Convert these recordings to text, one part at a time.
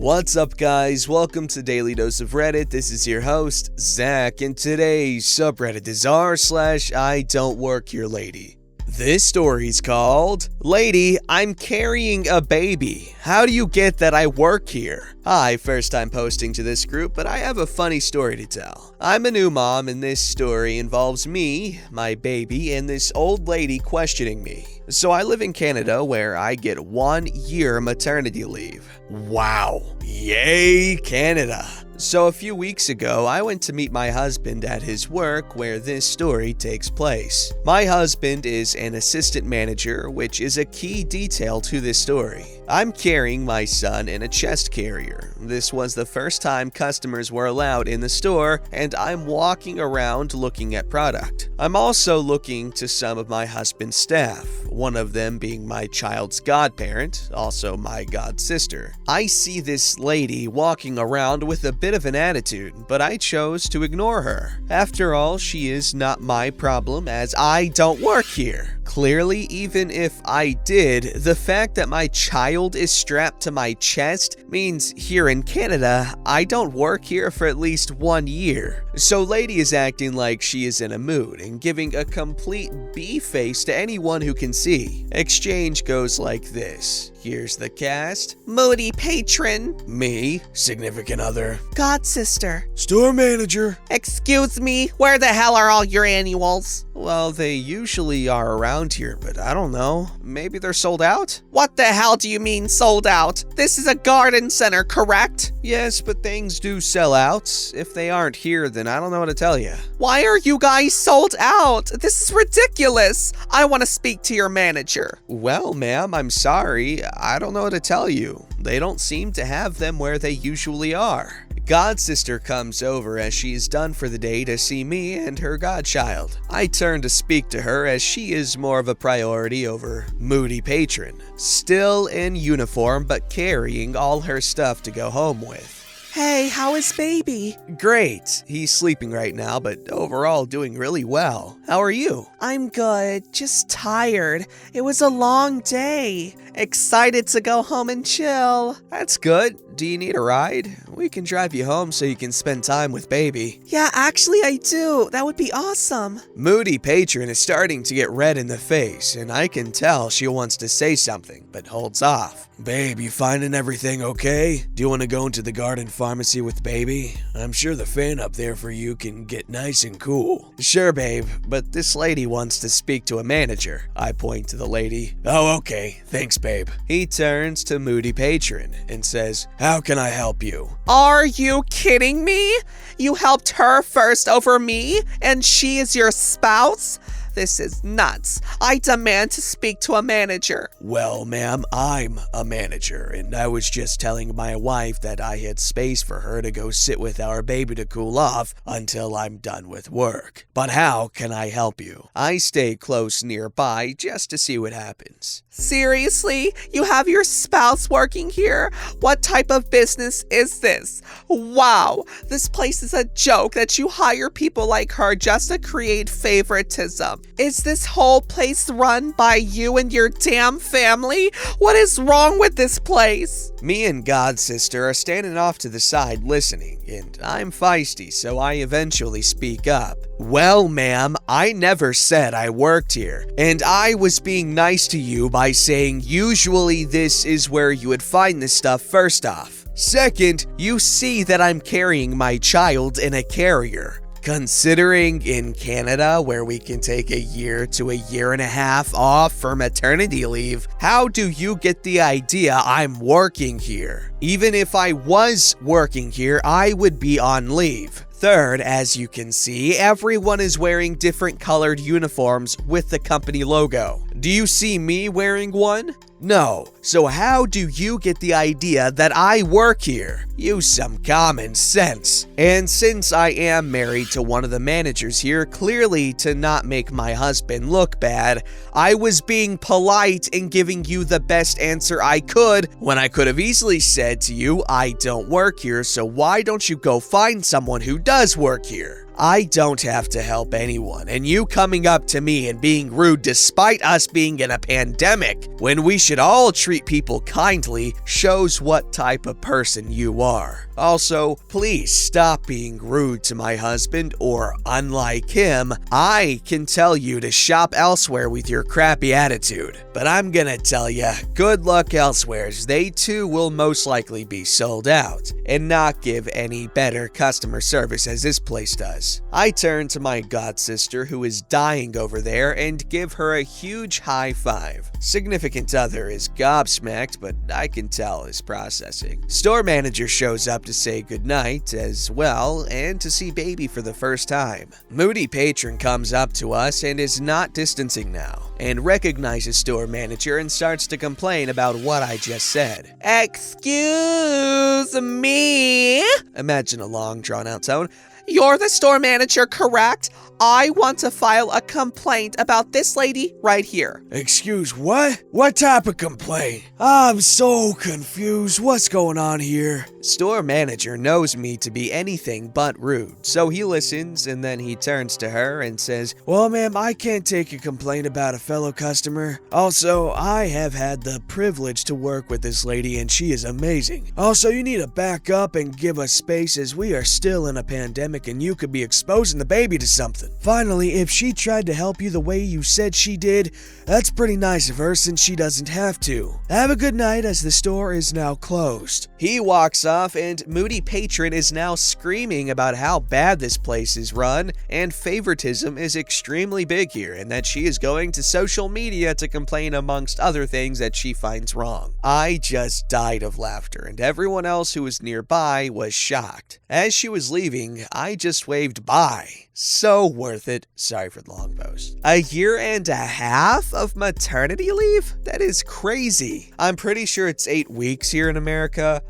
What's up, guys? Welcome to Daily Dose of Reddit. This is your host, Zach, and today's subreddit is r/IDontWorkHereLady. This story's called, Lady, I'm carrying a baby. How do you get that I work here? Hi, first time posting to this group, but I have a funny story to tell. I'm a new mom, and this story involves me, my baby, and this old lady questioning me. So I live in Canada, where I get 1 year maternity leave. Wow. Yay, Canada. So a few weeks ago, I went to meet my husband at his work where this story takes place. My husband is an assistant manager, which is a key detail to this story. I'm carrying my son in a chest carrier. This was the first time customers were allowed in the store, and I'm walking around looking at product. I'm also looking to some of my husband's staff, one of them being my child's godparent, also my godsister. I see this lady walking around with a bit of an attitude, but I chose to ignore her. After all, she is not my problem, as I don't work here. Clearly, even if I did, the fact that my child is strapped to my chest means here in Canada, I don't work here for at least 1 year. So lady is acting like she is in a mood and giving a complete B face to anyone who can see. Exchange goes like this. Here's the cast. Moody patron. Me, significant other. Godsister. Store manager. Excuse me, where the hell are all your annuals? Well, they usually are around here, but I don't know. Maybe they're sold out? What the hell do you mean sold out? This is a garden center, correct? Yes, but things do sell out. If they aren't here, then I don't know what to tell you. Why are you guys sold out? This is ridiculous. I want to speak to your manager. Well, ma'am, I'm sorry. I don't know what to tell you. They don't seem to have them where they usually are. Godsister comes over as she is done for the day to see me and her godchild. I turn to speak to her as she is more of a priority over moody patron, still in uniform but carrying all her stuff to go home with. Hey, how is baby? Great. He's sleeping right now, but overall doing really well. How are you? I'm good, just tired. It was a long day. Excited to go home and chill. That's good. Do you need a ride? We can drive you home so you can spend time with baby. Yeah, actually I do. That would be awesome. Moody patron is starting to get red in the face, and I can tell she wants to say something, but holds off. Babe, you finding everything okay? Do you want to go into the garden pharmacy with baby? I'm sure the fan up there for you can get nice and cool. Sure, babe, but this lady wants to speak to a manager. I point to the lady. Oh, okay. Thanks, babe. He turns to moody patron and says, how can I help you? Are you kidding me? You helped her first over me, and she is your spouse? This is nuts. I demand to speak to a manager. Well, ma'am, I'm a manager, and I was just telling my wife that I had space for her to go sit with our baby to cool off until I'm done with work. But how can I help you? I stay close nearby just to see what happens. Seriously? You have your spouse working here? What type of business is this? Wow, this place is a joke that you hire people like her just to create favoritism. Is this whole place run by you and your damn family? What is wrong with this place? Me and Godsister are standing off to the side listening, and I'm feisty, so I eventually speak up. Well, ma'am, I never said I worked here, and I was being nice to you by saying usually this is where you would find this stuff first off. Second, you see that I'm carrying my child in a carrier. Considering in Canada, where we can take a year to a year and a half off for maternity leave, how do you get the idea I'm working here? Even if I was working here, I would be on leave. Third, as you can see, everyone is wearing different colored uniforms with the company logo. Do you see me wearing one? No. So how do you get the idea that I work here? Use some common sense. And since I am married to one of the managers here, clearly to not make my husband look bad, I was being polite and giving you the best answer I could when I could have easily said to you, I don't work here, so why don't you go find someone who does work here? I don't have to help anyone, and you coming up to me and being rude despite us being in a pandemic when we should all treat people kindly shows what type of person you are. Also, please stop being rude to my husband, or unlike him, I can tell you to shop elsewhere with your crappy attitude. But I'm gonna tell ya, good luck elsewhere, as they too will most likely be sold out and not give any better customer service as this place does. I turn to my godsister who is dying over there and give her a huge high five. Significant other is gobsmacked, but I can tell is processing. Store manager shows up to say goodnight as well and to see baby for the first time. Moody patron comes up to us and is not distancing now and recognizes store manager and starts to complain about what I just said. Excuse me? Imagine a long drawn out tone. You're the store manager, correct? I want to file a complaint about this lady right here. Excuse what? What type of complaint? I'm so confused. What's going on here? Store manager knows me to be anything but rude, so he listens and then he turns to her and says, well, ma'am, I can't take a complaint about a fellow customer. Also, I have had the privilege to work with this lady and she is amazing. Also, you need to back up and give us space as we are still in a pandemic and you could be exposing the baby to something. Finally, if she tried to help you the way you said she did, that's pretty nice of her since she doesn't have to. Have a good night as the store is now closed. He walks off and Moody patron is now screaming about how bad this place is run and favoritism is extremely big here and that she is going to social media to complain amongst other things that she finds wrong. I just died of laughter and everyone else who was nearby was shocked. As she was leaving, I just waved bye. So worth it. Sorry for the long post. A year and a half of maternity leave? That is crazy. I'm pretty sure it's 8 weeks here in America.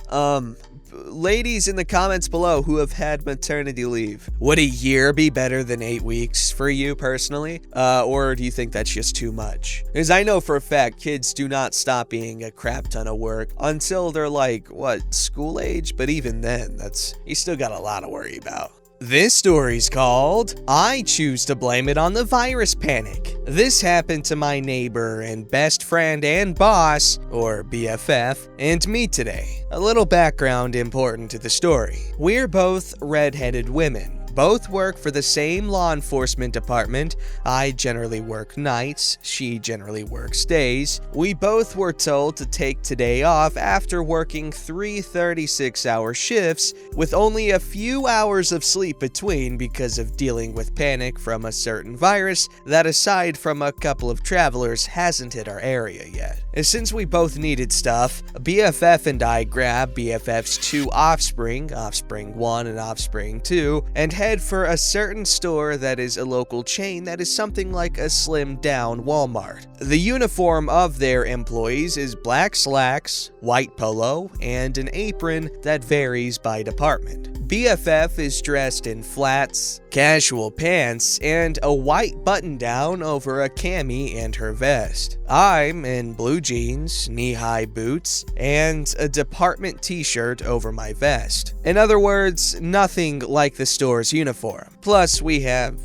Ladies in the comments below who have had maternity leave, would a year be better than 8 weeks for you personally? Or do you think that's just too much? Because I know for a fact kids do not stop being a crap ton of work until they're like, school age? But even then, you still got a lot to worry about. This story's called, I Choose to Blame It on the Virus Panic. This happened to my neighbor and best friend and boss, or BFF, and me today. A little background important to the story. We're both red-headed women. Both work for the same law enforcement department. I generally work nights, she generally works days. We both were told to take today off after working 3 36-hour shifts with only a few hours of sleep between because of dealing with panic from a certain virus that, aside from a couple of travelers, hasn't hit our area yet. And since we both needed stuff, BFF and I grabbed BFF's 2 offspring, Offspring 1 and Offspring 2, and head for a certain store that is a local chain that is something like a slimmed down Walmart. The uniform of their employees is black slacks, white polo, and an apron that varies by department. BFF is dressed in flats, casual pants, and a white button-down over a cami and her vest. I'm in blue jeans, knee-high boots, and a department t-shirt over my vest. In other words, nothing like the store's uniform. Plus, we have,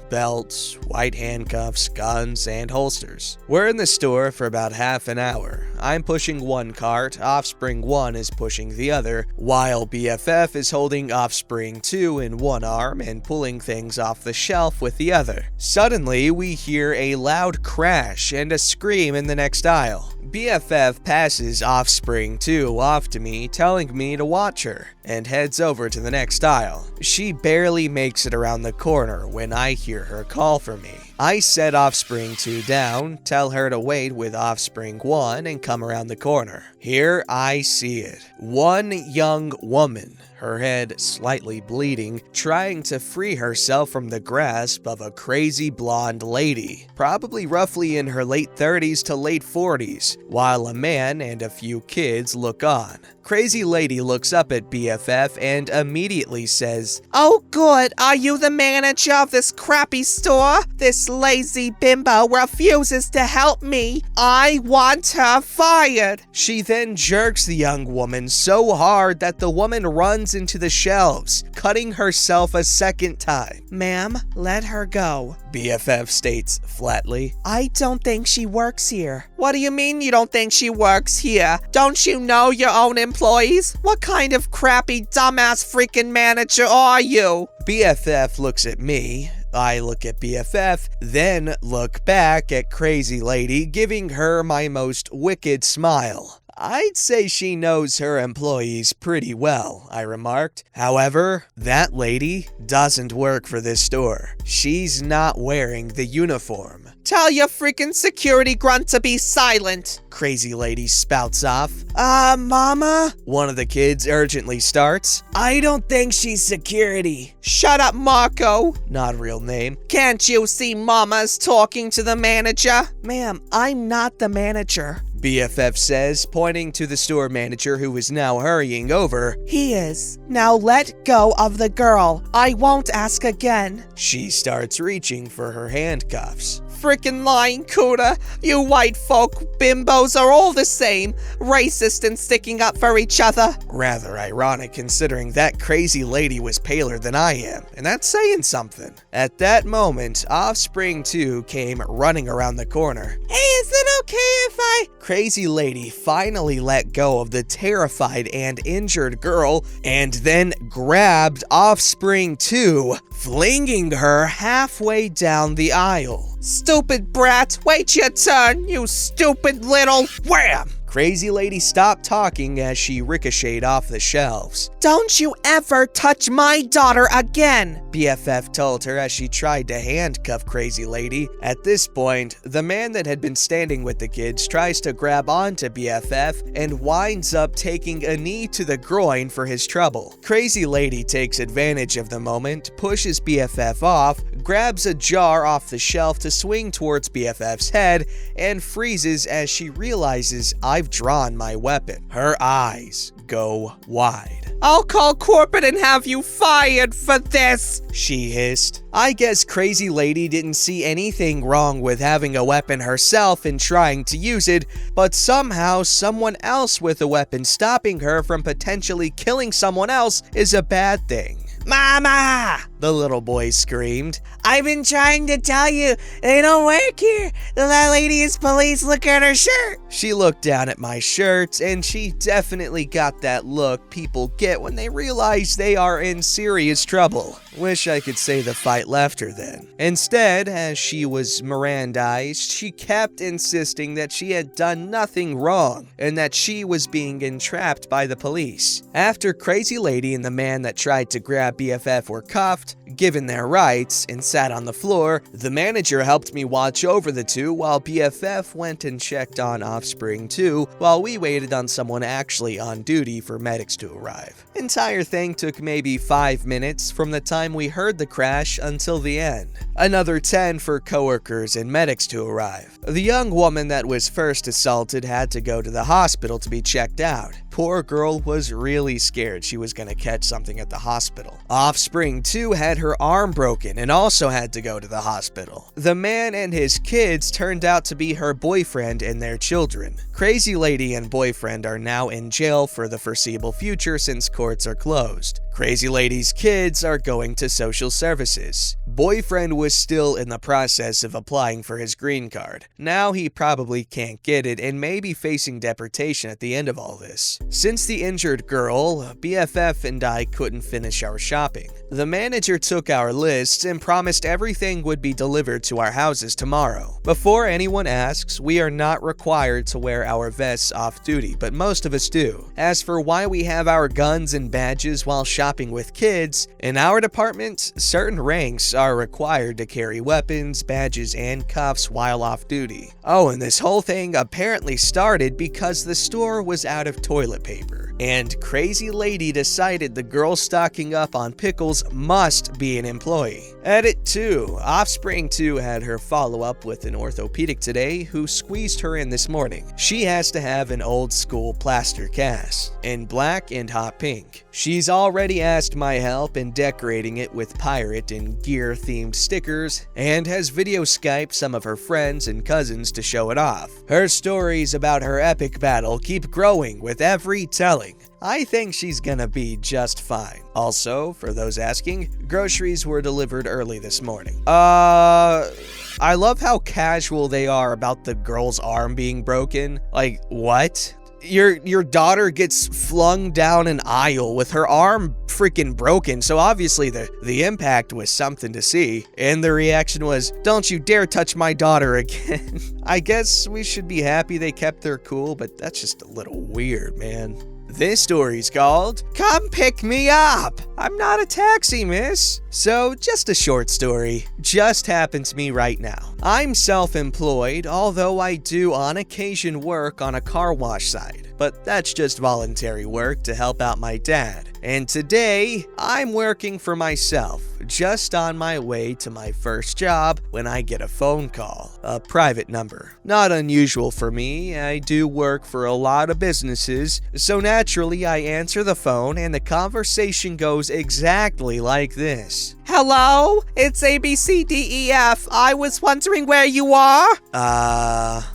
belts, white handcuffs, guns, and holsters. We're in the store for about half an hour. I'm pushing one cart, Offspring 1 is pushing the other, while BFF is holding Offspring 2 in one arm and pulling things off the shelf with the other. Suddenly, we hear a loud crash and a scream in the next aisle. BFF passes Offspring 2 off to me, telling me to watch her, and heads over to the next aisle. She barely makes it around the corner when I hear her call for me. I set Offspring 2 down, tell her to wait with Offspring 1 and come around the corner. Here I see it. One young woman, her head slightly bleeding, trying to free herself from the grasp of a crazy blonde lady, probably roughly in her late 30s to late 40s, while a man and a few kids look on. Crazy lady looks up at BFF and immediately says, "Oh good, are you the manager of this crappy store? This lazy bimbo refuses to help me. I want her fired." She then then jerks the young woman so hard that the woman runs into the shelves, cutting herself a second time. Ma'am, let her go. BFF states flatly. I don't think she works here. What do you mean you don't think she works here? Don't you know your own employees? What kind of crappy, dumbass freaking manager are you? BFF looks at me. I look at BFF, then look back at Crazy Lady, giving her my most wicked smile. I'd say she knows her employees pretty well, I remarked. However, that lady doesn't work for this store. She's not wearing the uniform. Tell your freaking security grunt to be silent. Crazy Lady spouts off. Mama? One of the kids urgently starts. I don't think she's security. Shut up, Marco. Not real name. Can't you see Mama's talking to the manager? Ma'am, I'm not the manager. BFF says, pointing to the store manager who is now hurrying over. He is. Now let go of the girl. I won't ask again. She starts reaching for her handcuffs. Frickin' lying cooter. You white folk bimbos are all the same. Racist and sticking up for each other. Rather ironic considering that Crazy Lady was paler than I am, and that's saying something. At that moment, Offspring 2 came running around the corner. Hey, is it okay if I... Crazy Lady finally let go of the terrified and injured girl and then grabbed Offspring 2, flinging her halfway down the aisle. Stupid brat, wait your turn, you stupid little wham! Crazy Lady stopped talking as she ricocheted off the shelves. Don't you ever touch my daughter again, BFF told her as she tried to handcuff Crazy Lady. At this point, the man that had been standing with the kids tries to grab onto BFF and winds up taking a knee to the groin for his trouble. Crazy Lady takes advantage of the moment, pushes BFF off, grabs a jar off the shelf to swing towards BFF's head, and freezes as she realizes I've drawn my weapon. Her eyes go wide. I'll call corporate and have you fired for this, she hissed. I guess Crazy Lady didn't see anything wrong with having a weapon herself and trying to use it, but somehow someone else with a weapon stopping her from potentially killing someone else is a bad thing. Mama! The little boy screamed. I've been trying to tell you, they don't work here. That lady is police, look at her shirt. She looked down at my shirt, and she definitely got that look people get when they realize they are in serious trouble. Wish I could say the fight left her then. Instead, as she was Mirandized, she kept insisting that she had done nothing wrong, and that she was being entrapped by the police. After Crazy Lady and the man that tried to grab BFF were cuffed, given their rights, and sat on the floor, the manager helped me watch over the two while BFF went and checked on Offspring 2 while we waited on someone actually on duty for medics to arrive. Entire thing took maybe 5 minutes from the time we heard the crash until the end. Another 10 for coworkers and medics to arrive. The young woman that was first assaulted had to go to the hospital to be checked out. Poor girl was really scared she was gonna catch something at the hospital. Offspring 2 had her arm broken and also had to go to the hospital. The man and his kids turned out to be her boyfriend and their children. Crazy Lady and boyfriend are now in jail for the foreseeable future since courts are closed. Crazy Lady's kids are going to social services. Boyfriend was still in the process of applying for his green card. Now he probably can't get it and may be facing deportation at the end of all this. Since the injured girl, BFF and I couldn't finish our shopping. The manager took our lists and promised everything would be delivered to our houses tomorrow. Before anyone asks, we are not required to wear our vests off duty, but most of us do. As for why we have our guns and badges while shopping with kids, in our department, certain ranks are required to carry weapons, badges, and cuffs while off duty. Oh, and this whole thing apparently started because the store was out of toilet paper, and Crazy Lady decided the girl stocking up on pickles must be an employee. Edit 2. Offspring 2 had her follow up with an orthopedic today who squeezed her in this morning. She has to have an old school plaster cast in black and hot pink. She's already already asked my help in decorating it with pirate and gear-themed stickers, and has video Skyped some of her friends and cousins to show it off. Her stories about her epic battle keep growing with every telling. I think she's gonna be just fine. Also, for those asking, groceries were delivered early this morning. I love how casual they are about the girl's arm being broken. Like, what? Your daughter gets flung down an aisle with her arm freaking broken, so obviously the impact was something to see, and the reaction was, "Don't you dare touch my daughter again." I guess we should be happy they kept their cool, but that's just a little weird, man. This story's called, "Come Pick Me Up." I'm not a taxi, miss. So, just a short story. Just happened to me right now. I'm self-employed, although I do on occasion work on a car wash side. But that's just voluntary work to help out my dad. And today, I'm working for myself, just on my way to my first job when I get a phone call, a private number. Not unusual for me, I do work for a lot of businesses, so naturally I answer the phone and the conversation goes exactly like this. Hello? It's ABCDEF. I was wondering where you are?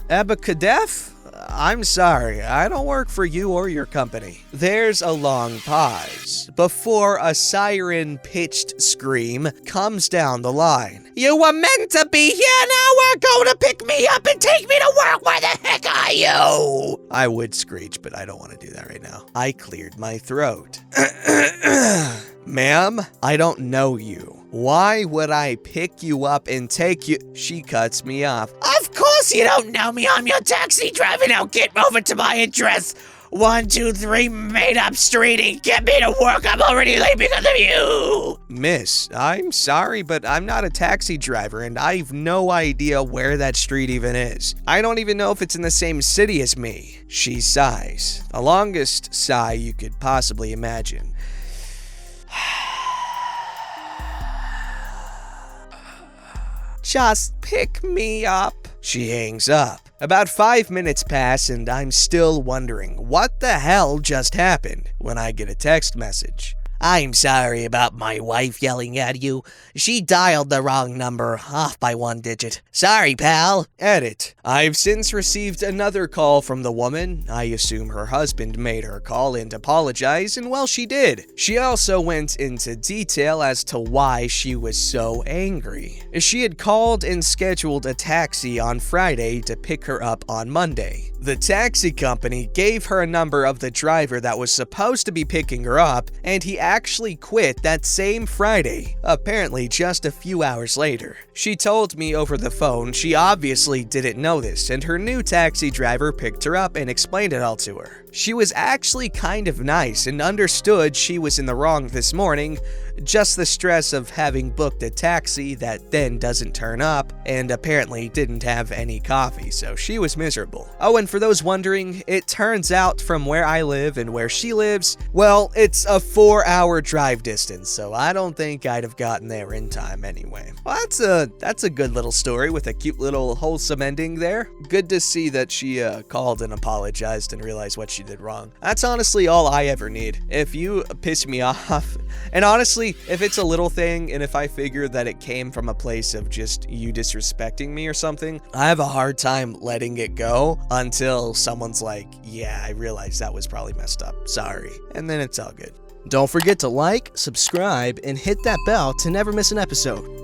Abacadef? I'm sorry, I don't work for you or your company. There's a long pause before a siren-pitched scream comes down the line. You were meant to be here, now we're going to pick me up and take me to work. Where the heck are you? I would screech, but I don't want to do that right now. I cleared my throat. Ma'am, I don't know you. Why would I pick you up and take you? She cuts me off. Of course you don't know me. I'm your taxi driver. Now get over to my address. 123 Made Up Street and get me to work. I'm already late because of you. Miss, I'm sorry, but I'm not a taxi driver and I've no idea where that street even is. I don't even know if it's in the same city as me. She sighs. The longest sigh you could possibly imagine. Just pick me up. She hangs up. About 5 minutes pass and I'm still wondering what the hell just happened when I get a text message. I'm sorry about my wife yelling at you. She dialed the wrong number, off by 1 digit. Sorry, pal. Edit. I've since received another call from the woman. I assume her husband made her call and apologize, and well, she did. She also went into detail as to why she was so angry. She had called and scheduled a taxi on Friday to pick her up on Monday. The taxi company gave her a number of the driver that was supposed to be picking her up, and he actually quit that same Friday, apparently just a few hours later. She told me over the phone she obviously didn't know this, and her new taxi driver picked her up and explained it all to her. She was actually kind of nice and understood she was in the wrong this morning, just the stress of having booked a taxi that then doesn't turn up and apparently didn't have any coffee, so she was miserable. Oh, and for those wondering, it turns out from where I live and where she lives, well, it's a 4-hour drive distance, so I don't think I'd have gotten there in time anyway. Well, that's a good little story with a cute little wholesome ending there. Good to see that she called and apologized and realized what she did wrong. That's honestly all I ever need. If you piss me off, and honestly, if it's a little thing and if I figure that it came from a place of just you disrespecting me or something, I have a hard time letting it go until someone's like, yeah, I realize that was probably messed up. Sorry. And then it's all good. Don't forget to like, subscribe, and hit that bell to never miss an episode.